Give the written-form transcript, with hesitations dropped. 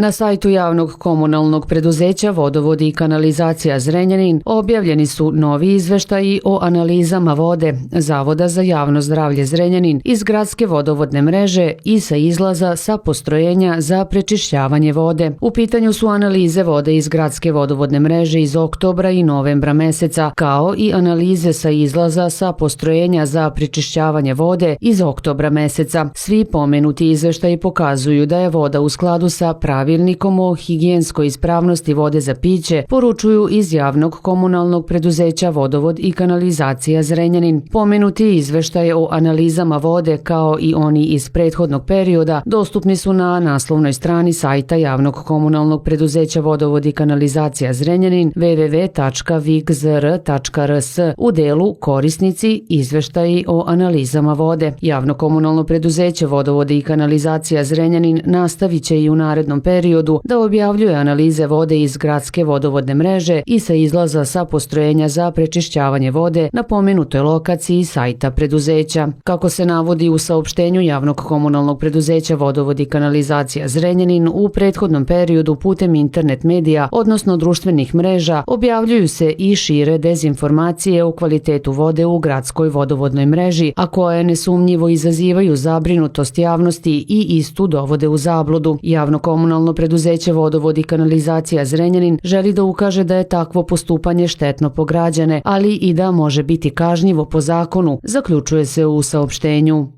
Na sajtu javnog komunalnog preduzeća Vodovodi i kanalizacija Zrenjanin objavljeni su novi izveštaji o analizama vode Zavoda za javno zdravlje Zrenjanin iz gradske vodovodne mreže i sa izlaza sa postrojenja za prečišćavanje vode. U pitanju su analize vode iz gradske vodovodne mreže iz oktobra i novembra meseca, kao i analize sa izlaza sa postrojenja za prečišćavanje vode iz oktobra meseca. Svi pomenuti izveštaji pokazuju da je voda u skladu sa pravilnikom o higijenskoj ispravnosti vode za piće, poručuju iz javnog komunalnog preduzeća Vodovod i kanalizacija Zrenjanin. Pomenuti izveštaje o analizama vode kao i oni iz prethodnog perioda dostupni su na naslovnoj strani sajta javnog komunalnog preduzeća Vodovod i kanalizacija Zrenjanin www.vigzr.rs u delu Korisnici izveštaji o analizama vode. Javno komunalno preduzeće Vodovod i kanalizacija Zrenjanin nastavit će i u narednom periodu da objavljuje analize vode iz gradske vodovodne mreže i sa izlaza sa postrojenja za prečišćavanje vode na pomenutoj lokaciji sajta preduzeća. Kako se navodi u saopštenju javnog komunalnog preduzeća Vodovod i kanalizacija Zrenjanin, u prethodnom periodu putem internet medija, odnosno društvenih mreža, objavljuju se i šire dezinformacije o kvalitetu vode u gradskoj vodovodnoj mreži, a koje nesumnjivo izazivaju zabrinutost javnosti i istu dovode u zabludu. Javno komunalno preduzeće Vodovod i kanalizacija Zrenjanin želi da ukaže da je takvo postupanje štetno po građane, ali i da može biti kažnjivo po zakonu, zaključuje se u saopštenju.